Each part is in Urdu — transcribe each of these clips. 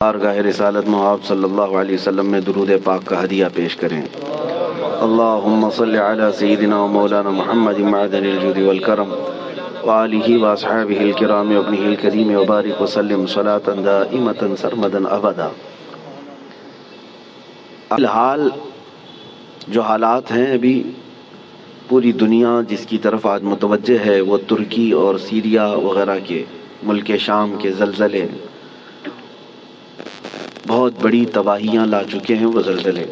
بارگاہ رسالت میں آپ صلی اللہ علیہ وسلم میں درود پاک کا ہدیہ پیش کریں۔ اللہم صلی علی سیدنا و مولانا محمد معدن الجود والکرم وآلہ واصحابہ الکرام وابنہ الکریم وبارک وسلم صلاة دائمة سرمدا ابدا۔ الحال جو حالات ہیں ابھی پوری دنیا جس کی طرف آج متوجہ ہے وہ ترکی اور سیریا وغیرہ کے ملک شام کے زلزلے بہت بڑی تباہیاں لا چکے ہیں۔ وہ زلزلے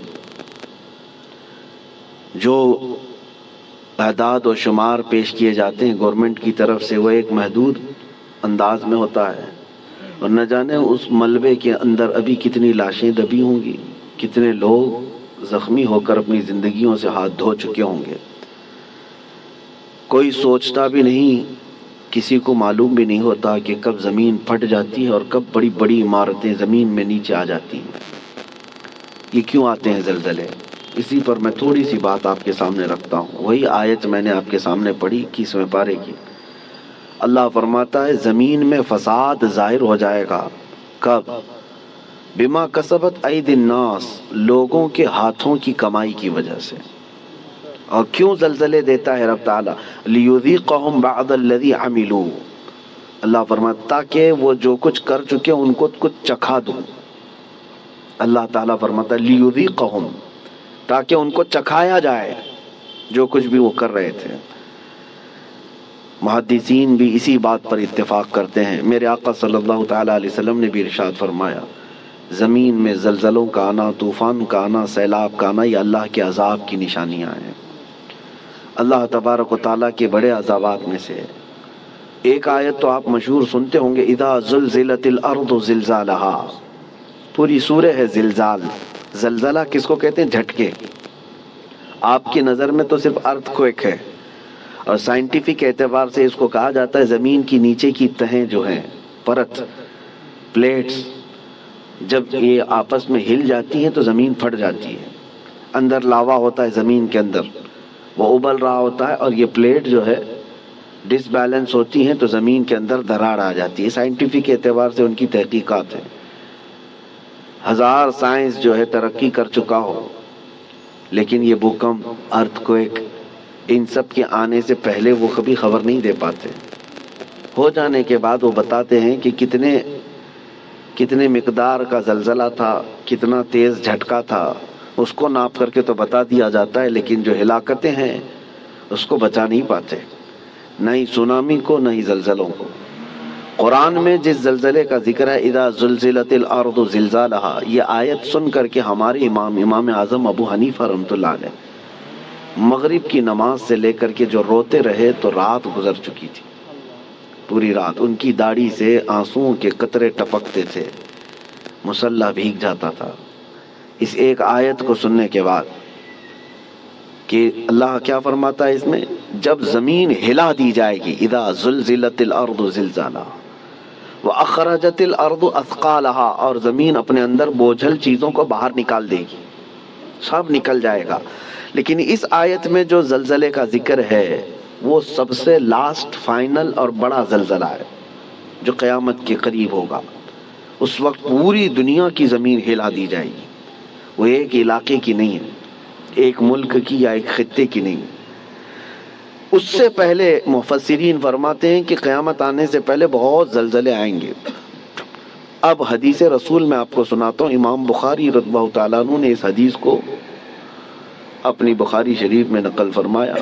جو اعداد و شمار پیش کیے جاتے ہیں گورنمنٹ کی طرف سے وہ ایک محدود انداز میں ہوتا ہے، اور نہ جانے اس ملبے کے اندر ابھی کتنی لاشیں دبی ہوں گی، کتنے لوگ زخمی ہو کر اپنی زندگیوں سے ہاتھ دھو چکے ہوں گے۔ کوئی سوچتا بھی نہیں، کسی کو معلوم بھی نہیں ہوتا کہ کب زمین پھٹ جاتی ہے اور کب بڑی بڑی عمارتیں زمین میں نیچے آ جاتی ہیں۔ یہ کیوں آتے ہیں زلزلے؟ اسی پر میں تھوڑی سی بات آپ کے سامنے رکھتا ہوں۔ وہی آیت میں نے آپ کے سامنے پڑھی 21ویں پارے کی۔ اللہ فرماتا ہے زمین میں فساد ظاہر ہو جائے گا۔ کب؟ بما کسبت ایدی الناس، لوگوں کے ہاتھوں کی کمائی کی وجہ سے۔ اور کیوں زلزلے دیتا ہے رب تعالیٰ؟ لیذیقہم بعض الذی عملوا، اللہ فرماتا تاکہ وہ جو کچھ کر چکے ان کو کچھ چکھا دوں۔ اللہ تعالیٰ فرماتا لیذیقہم، تاکہ ان کو چکھایا جائے جو کچھ بھی وہ کر رہے تھے۔ محدثین بھی اسی بات پر اتفاق کرتے ہیں۔ میرے آقا صلی اللہ تعالیٰ علیہ وسلم نے بھی ارشاد فرمایا زمین میں زلزلوں کا آنا، طوفان کا آنا، سیلاب کا آنا، یہ اللہ کے عذاب کی نشانیاں ہیں۔ اللہ تبارک و تعالیٰ کے بڑے عذابات میں سے ایک آیت تو آپ مشہور سنتے ہوں گے، اذا زلزلت الارض زلزالہا، پوری سورہ ہے زلزال۔ زلزلہ کس کو کہتے ہیں؟ جھٹکے۔ آپ کی نظر میں تو صرف ارتھ کوئک ہے، اور سائنٹیفک اعتبار سے اس کو کہا جاتا ہے زمین کی نیچے کی تہیں جو ہیں، پرت، پلیٹس، جب یہ آپس میں ہل جاتی ہیں تو زمین پھٹ جاتی ہے۔ اندر لاوا ہوتا ہے زمین کے اندر، وہ ابل رہا ہوتا ہے، اور یہ پلیٹ جو ہے ڈس بیلنس ہوتی ہیں تو زمین کے اندر دراڑ آ جاتی ہے۔ سائنٹیفک اعتبار سے ان کی تحقیقات ہیں۔ ہزار سائنس جو ہے ترقی کر چکا ہو، لیکن یہ بھوکمپ، ارتھ کوئک، ان سب کے آنے سے پہلے وہ کبھی خبر نہیں دے پاتے۔ ہو جانے کے بعد وہ بتاتے ہیں کہ کتنے مقدار کا زلزلہ تھا، کتنا تیز جھٹکا تھا، اس کو ناپ کر کے تو بتا دیا جاتا ہے، لیکن جو ہلاکتیں ہیں اس کو بچا نہیں پاتے، نہ ہی سونامی کو نہ ہی زلزلوں کو۔ قرآن میں جس زلزلے کا ذکر ہے اذا زلزلت الارض زلزالہا، یہ آیت سن کر کے ہمارے امام اعظم ابو حنیفہ رحمۃ اللہ علیہ مغرب کی نماز سے لے کر کے جو روتے رہے تو رات گزر چکی تھی، پوری رات ان کی داڑھی سے آنسوؤں کے قطرے ٹپکتے تھے، مصلی بھیگ جاتا تھا اس ایک آیت کو سننے کے بعد کہ اللہ کیا فرماتا ہے اس میں، جب زمین ہلا دی جائے گی، اذا زلزلت الارض زلزالہا واخرجت الارض اثقالہا، اور زمین اپنے اندر بوجھل چیزوں کو باہر نکال دے گی، سب نکل جائے گا۔ لیکن اس آیت میں جو زلزلے کا ذکر ہے وہ سب سے لاسٹ، فائنل اور بڑا زلزلہ ہے جو قیامت کے قریب ہوگا۔ اس وقت پوری دنیا کی زمین ہلا دی جائے گی، وہ ایک علاقے کی نہیں ہے، ایک ملک کی یا ایک خطے کی نہیں۔ اس سے پہلے مفسرین فرماتے ہیں کہ قیامت آنے سے پہلے بہت زلزلے آئیں گے۔ اب حدیث رسول میں آپ کو سناتا ہوں، امام بخاری رضی اللہ تعالیٰ عنہ نے اس حدیث کو اپنی بخاری شریف میں نقل فرمایا۔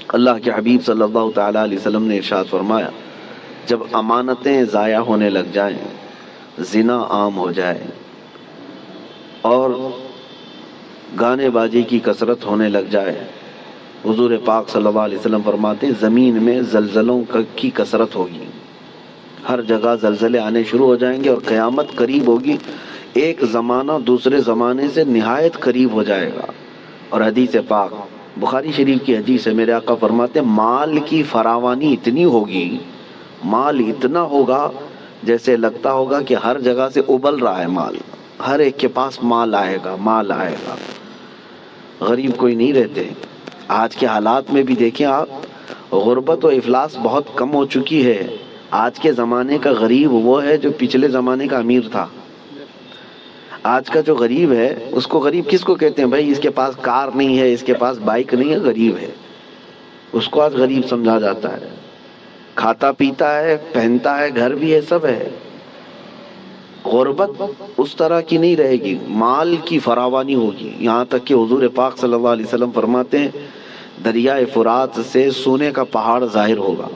اللہ کے حبیب صلی اللہ تعالیٰ علیہ وسلم نے ارشاد فرمایا جب امانتیں ضائع ہونے لگ جائیں، زنا عام ہو جائے اور گانے بازی کی کثرت ہونے لگ جائے، حضور پاک صلی اللہ علیہ وسلم فرماتے ہیں زمین میں زلزلوں کی کثرت ہوگی، ہر جگہ زلزلے آنے شروع ہو جائیں گے اور قیامت قریب ہوگی، ایک زمانہ دوسرے زمانے سے نہایت قریب ہو جائے گا۔ اور حدیث پاک بخاری شریف کی حدیث ہے، میرے آقا فرماتے ہیں مال کی فراوانی اتنی ہوگی، مال اتنا ہوگا جیسے لگتا ہوگا کہ ہر جگہ سے ابل رہا ہے مال، ہر ایک کے پاس مال آئے گا، مال آئے گا، غریب کوئی نہیں رہتے۔ آج کے حالات میں بھی دیکھیں آپ، غربت و افلاس بہت کم ہو چکی ہے۔ آج کے زمانے کا غریب وہ ہے جو پچھلے زمانے کا امیر تھا۔ آج کا جو غریب ہے اس کو غریب کس کو کہتے ہیں؟ بھائی اس کے پاس کار نہیں ہے، اس کے پاس بائک نہیں ہے، غریب ہے، اس کو آج غریب سمجھا جاتا ہے۔ کھاتا پیتا ہے، پہنتا ہے، گھر بھی ہے، سب ہے۔ غربت اس طرح کی نہیں رہے گی، مال کی فراوانی ہوگی، یہاں تک کہ حضور پاک صلی اللہ علیہ وسلم فرماتے ہیں دریائے فرات سے سونے کا پہاڑ ظاہر ہوگا،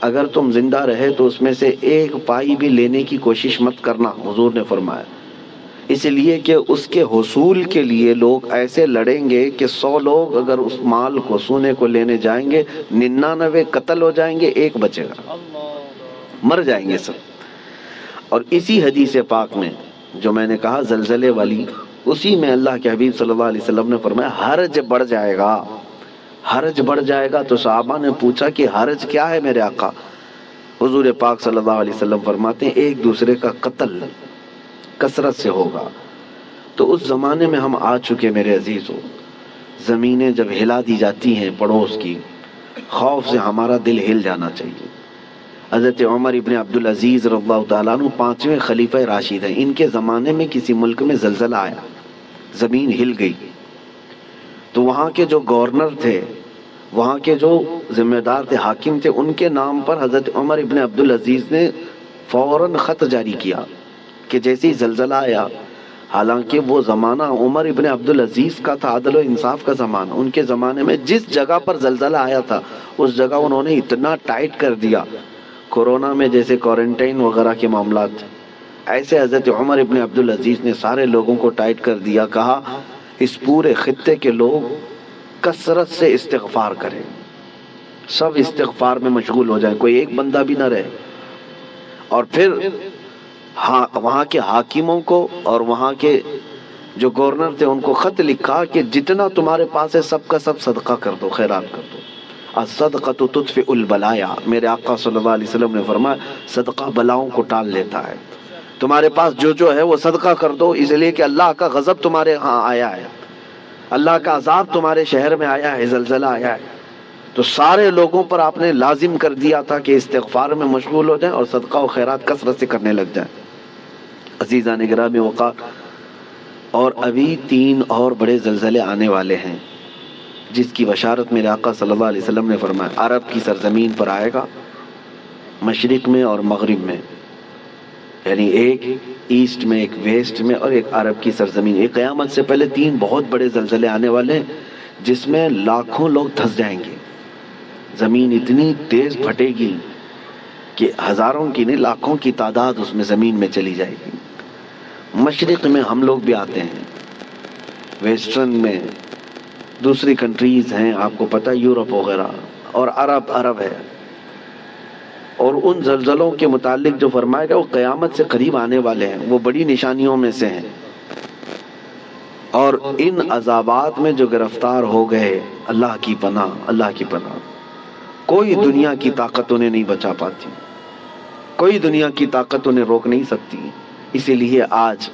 اگر تم زندہ رہے تو اس میں سے ایک پائی بھی لینے کی کوشش مت کرنا، حضور نے فرمایا، اس لیے کہ اس کے حصول کے لیے لوگ ایسے لڑیں گے کہ 100 لوگ اگر اس مال کو، سونے کو لینے جائیں گے، 99 قتل ہو جائیں گے، ایک بچے گا، مر جائیں گے سب۔ اور اسی حدیث پاک میں جو میں نے کہا زلزلے والی، اسی میں اللہ کے حبیب صلی اللہ علیہ وسلم نے فرمایا حرج بڑھ جائے گا، حرج بڑھ جائے گا۔ تو صحابہ نے پوچھا کہ حرج کیا ہے میرے آقا؟ حضور پاک صلی اللہ علیہ وسلم فرماتے ہیں ایک دوسرے کا قتل کثرت سے ہوگا۔ تو اس زمانے میں ہم آ چکے میرے عزیزو، زمینیں جب ہلا دی جاتی ہیں پڑوس کی، خوف سے ہمارا دل ہل جانا چاہیے۔ حضرت عمر ابن عبدالعزیز رضی اللہ تعالیٰ عنہ 5ویں خلیفہ راشد ہیں، ان کے زمانے میں کسی ملک میں زلزلہ آیا، زمین ہل گئی، تو وہاں کے جو گورنر تھے، وہاں کے جو ذمہ دار تھے، حاکم تھے، ان کے نام پر حضرت عمر ابن عبدالعزیز نے فوراً خط جاری کیا کہ جیسے ہی زلزلہ آیا، حالانکہ وہ زمانہ عمر ابن عبدالعزیز کا تھا، عدل و انصاف کا زمانہ، ان کے زمانے میں جس جگہ پر زلزلہ آیا تھا اس جگہ انہوں نے اتنا ٹائٹ کر دیا، کورونا میں جیسے کوارنٹائن وغیرہ کے معاملات، ایسے حضرت عمر ابن عبدالعزیز نے سارے لوگوں کو ٹائٹ کر دیا، کہا اس پورے خطے کے لوگ کثرت سے استغفار کریں، سب استغفار میں مشغول ہو جائیں، کوئی ایک بندہ بھی نہ رہے۔ اور پھر وہاں کے حاکموں کو اور وہاں کے جو گورنر تھے ان کو خط لکھا کہ جتنا تمہارے پاس ہے سب کا سب صدقہ کر دو، خیرات کر دو، الصدقۃ تطفئ البلایا، میرے آقا صلی اللہ علیہ وسلم نے فرمایا صدقہ بلاؤں کو ٹال لیتا ہے، تمہارے پاس جو ہے وہ صدقہ کر دو، اس لیے کہ اللہ کا غضب تمہارے ہاں آیا ہے، اللہ کا عذاب تمہارے شہر میں آیا ہے، زلزلہ آیا ہے۔ تو سارے لوگوں پر آپ نے لازم کر دیا تھا کہ استغفار میں مشغول ہو جائیں اور صدقہ و خیرات کثرت سے کرنے لگ جائیں۔ عزیزان گرامی وقار، اور ابھی 3 اور بڑے زلزلے آنے والے ہیں جس کی بشارت میرے آقا صلی اللہ علیہ وسلم نے فرمایا، عرب کی سرزمین پر آئے گا، مشرق میں اور مغرب میں، یعنی ایک ایسٹ میں، ایک ویسٹ میں، اور ایک عرب کی سرزمین۔ ایک قیامت سے پہلے 3 بہت بڑے زلزلے آنے والے ہیں جس میں لاکھوں لوگ دھنس جائیں گے، زمین اتنی تیز پھٹے گی کہ ہزاروں کی نہیں لاکھوں کی تعداد اس میں زمین میں چلی جائے گی۔ مشرق میں ہم لوگ بھی آتے ہیں، ویسٹرن میں دوسری کنٹریز ہیں، آپ کو پتہ یورپ وغیرہ، اور عرب ہے۔ اور ان زلزلوں کے متعلق جو فرمایا گیا وہ قیامت سے قریب آنے والے ہیں، وہ بڑی نشانیوں میں سے ہیں۔ اور ان عذابات میں جو گرفتار ہو گئے، اللہ کی پناہ، اللہ کی پناہ، کوئی دنیا کی طاقت انہیں نہیں بچا پاتی، کوئی دنیا کی طاقت انہیں روک نہیں سکتی۔ اسی لیے آج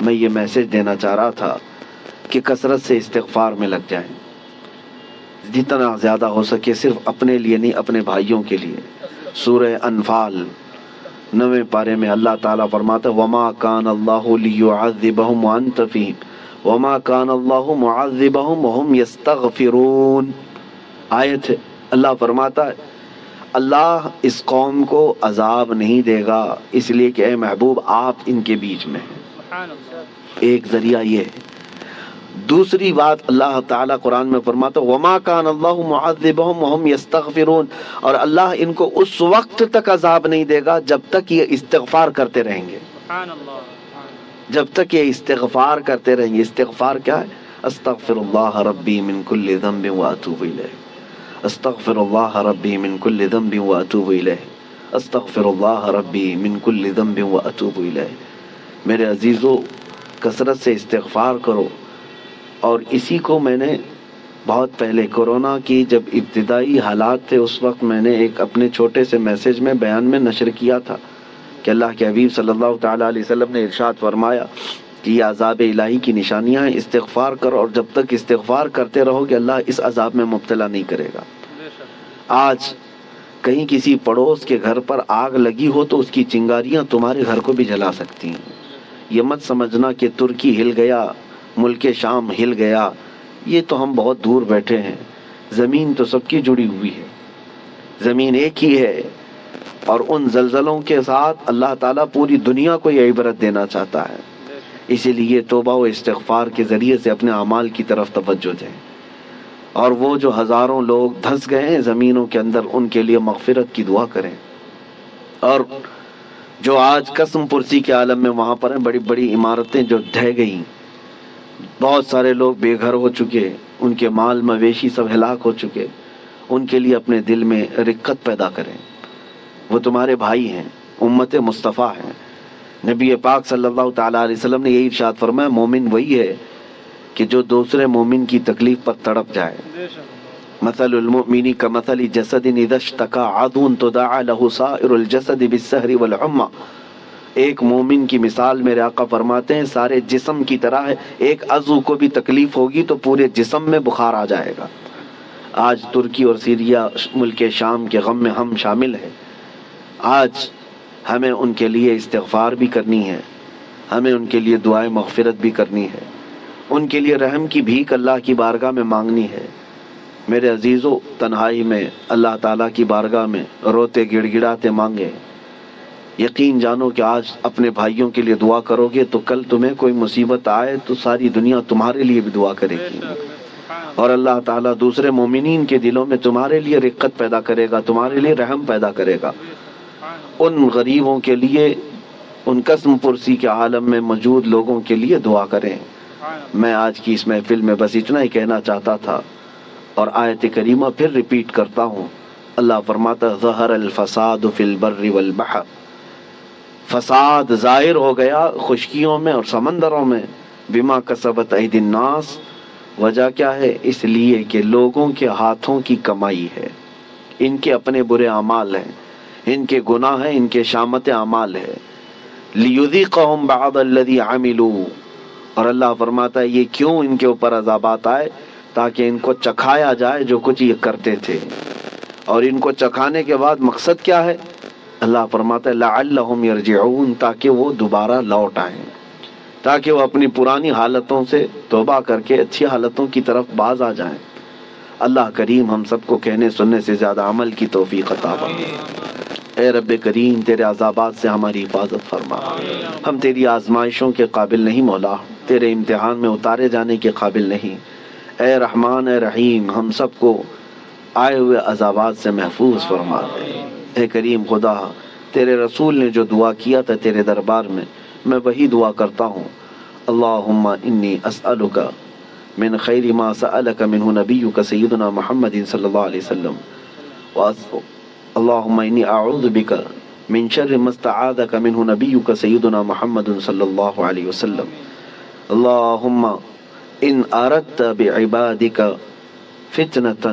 میں یہ میسج دینا چاہ رہا تھا کہ کثرت سے استغفار میں لگ جائیں، جتنا زیادہ ہو سکے، صرف اپنے لیے نہیں، اپنے بھائیوں کے لیے۔ سورہ انفال 9ویں پارے میں اللہ تعالیٰ فرماتا ہے وَمَا كَانَ اللَّهُ لِيُعَذِّبَهُمْ وَأَنْتَ فِيهِمْ وَمَا كَانَ اللَّهُ مُعَذِّبَهُمْ وَهُمْ يَسْتَغْفِرُونَ۔ آیت ہے، اللہ فرماتا ہے اللہ اس قوم کو عذاب نہیں دے گا اس لیے کہ اے محبوب آپ ان کے بیچ میں ہیں۔ ایک ذریعہ یہ ہے۔ دوسری بات اللہ تعالیٰ قرآن میں فرماتا وَمَا كَانَ اللَّهُ مُعَذِّبَهُمْ وَهُمْ يَسْتَغْفِرُونَ، اور اللہ ان کو اس وقت تک عذاب نہیں دے گا جب تک یہ استغفار کرتے رہیں گے، جب تک یہ استغفار کرتے رہیں گے۔ استغفار کیا ہے؟ استغفر اللہ ربی من کل ذنب واتوب الیہ، استغفر اللہ ربی من کل ذنب واتوب الیہ، استغفر اللہ ربی من کل ذنب واتوب الیہ۔ میرے عزیزو، کثرت سے استغفار کرو۔ اور اسی کو میں نے بہت پہلے کورونا کی جب ابتدائی حالات تھے اس وقت میں نے ایک اپنے چھوٹے سے میسج میں بیان میں نشر کیا تھا کہ اللہ کے حبیب صلی اللہ تعالیٰ علیہ وسلم نے ارشاد فرمایا کہ یہ عذاب الہی کی نشانیاں ہیں، استغفار کرو، اور جب تک استغفار کرتے رہو گے اللہ اس عذاب میں مبتلا نہیں کرے گا۔ آج کہیں کسی پڑوس کے گھر پر آگ لگی ہو تو اس کی چنگاریاں تمہارے گھر کو بھی جلا سکتی ہیں، یہ مت سمجھنا کہ ترکی ہل گیا، ملک شام ہل گیا، یہ تو ہم بہت دور بیٹھے ہیں، زمین تو سب کی جڑی ہوئی ہے، زمین ایک ہی ہے، اور ان زلزلوں کے ساتھ اللہ تعالیٰ پوری دنیا کو یہ عبرت دینا چاہتا ہے۔ اسی لیے توبہ و استغفار کے ذریعے سے اپنے اعمال کی طرف توجہ دیں، اور وہ جو ہزاروں لوگ دھنس گئے ہیں زمینوں کے اندر، ان کے لیے مغفرت کی دعا کریں، اور جو آج قسم پرسی کے عالم میں وہاں پر ہیں، بڑی بڑی عمارتیں جو ڈھہ گئیں، بہت سارے لوگ بے گھر ہو چکے، ان کے مال مویشی سب ہلاک ہو چکے، ان کے لیے اپنے دل میں رقت پیدا کریں، وہ تمہارے بھائی ہیں، امت مصطفیٰ ہیں۔ نبی پاک صلی اللہ تعالیٰ علیہ وسلم نے یہی ارشاد فرمایا، مومن وہی ہے کہ جو دوسرے مومن کی تکلیف پر تڑپ جائے۔ مثل المؤمن کمثل جسد اذا اشتكى عضو تداعى له سائر الجسد بالسهر والحمى۔ ایک مومن کی مثال میرے آقا فرماتے ہیں سارے جسم کی طرح ہے، ایک عضو کو بھی تکلیف ہوگی تو پورے جسم میں بخار آ جائے گا۔ آج ترکی اور سیریا ملک شام کے غم میں ہم شامل ہیں، آج ہمیں ان کے لیے استغفار بھی کرنی ہے، ہمیں ان کے لیے دعائیں مغفرت بھی کرنی ہے، ان کے لیے رحم کی بھیک اللہ کی بارگاہ میں مانگنی ہے۔ میرے عزیزو، تنہائی میں اللہ تعالیٰ کی بارگاہ میں روتے گڑ گڑاتے مانگے، یقین جانو کہ آج اپنے بھائیوں کے لیے دعا کرو گے تو کل تمہیں کوئی مصیبت آئے تو ساری دنیا تمہارے لیے بھی دعا کرے گی، اور اللہ تعالیٰ دوسرے مومنین کے دلوں میں تمہارے لیے رقت پیدا کرے گا، تمہارے لیے رحم پیدا کرے گا۔ ان غریبوں کے لیے، ان قسم پرسی کے عالم میں موجود لوگوں کے لیے دعا کریں۔ میں آج کی اس محفل میں بس اتنا ہی کہنا چاہتا تھا، اور آیت کریمہ پھر ریپیٹ کرتا ہوں۔ اللہ فرماتا ظہر الفساد فی البر والبحر، فساد ظاہر ہو گیا خشکیوں میں اور سمندروں میں، بما کسبت ایدی الناس، وجہ کیا ہے؟ اس لیے کہ لوگوں کے ہاتھوں کی کمائی ہے، ان کے اپنے برے اعمال ہیں، ان کے گناہ ہیں، ان کے شامت اعمال ہے۔ لیذیقہم بعض الذی عملوا، اور اللہ فرماتا ہے یہ کیوں ان کے اوپر عذابات آئے؟ تاکہ ان کو چکھایا جائے جو کچھ یہ کرتے تھے، اور ان کو چکھانے کے بعد مقصد کیا ہے؟ اللہ فرماتا ہے لعلہم یرجعون، تاکہ وہ دوبارہ لوٹ آئیں، تاکہ وہ اپنی پرانی حالتوں سے توبہ کر کے اچھی حالتوں کی طرف باز آ جائیں۔ اللہ کریم ہم سب کو کہنے سننے سے زیادہ عمل کی توفیق عطا فرمائے۔ اے رب کریم تیرے عذابات سے ہماری حفاظت فرما، ہم تیری آزمائشوں کے قابل نہیں مولا، تیرے امتحان میں اتارے جانے کے قابل نہیں۔ اے رحمان اے رحیم ہم سب کو آئے ہوئے عذابات سے محفوظ فرما دے۔ اے کریم خدا، تیرے رسول نے جو دعا کیا تھا تیرے دربار میں وہی دعا کرتا ہوں۔ اللہم انی اسألک من خیر ما سألک منہ نبیک سیدنا محمد صلی اللہ علیہ وسلم، اللہم انی اعوذ بک من شر ما استعاذک منہ نبیک سیدنا محمد صلی اللہ علیہ وسلم، اللہم ان اردت بعبادک فتنة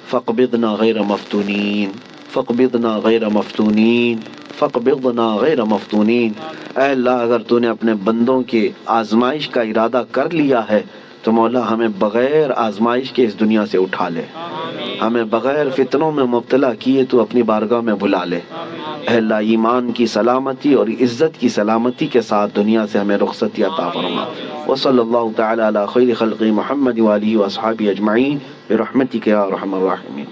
فاقبضنا غیر مفتونین، فاقبضنا غیر مفتونین، فاقبضنا غیر مفتونین۔ اے اللہ اگر تو نے اپنے بندوں کے آزمائش کا ارادہ کر لیا ہے تو مولا ہمیں بغیر آزمائش کے اس دنیا سے اٹھا لے، ہمیں بغیر فتنوں میں مبتلا کیے تو اپنی بارگاہ میں بلا لے۔ اے اللہ ایمان کی سلامتی اور عزت کی سلامتی کے ساتھ دنیا سے ہمیں رخصتی عطا فرما۔ وصلی اللہ تعالی علی خیر خلق محمد وآلہ واصحابہ اجمعین برحمتک یا ارحم الراحمین۔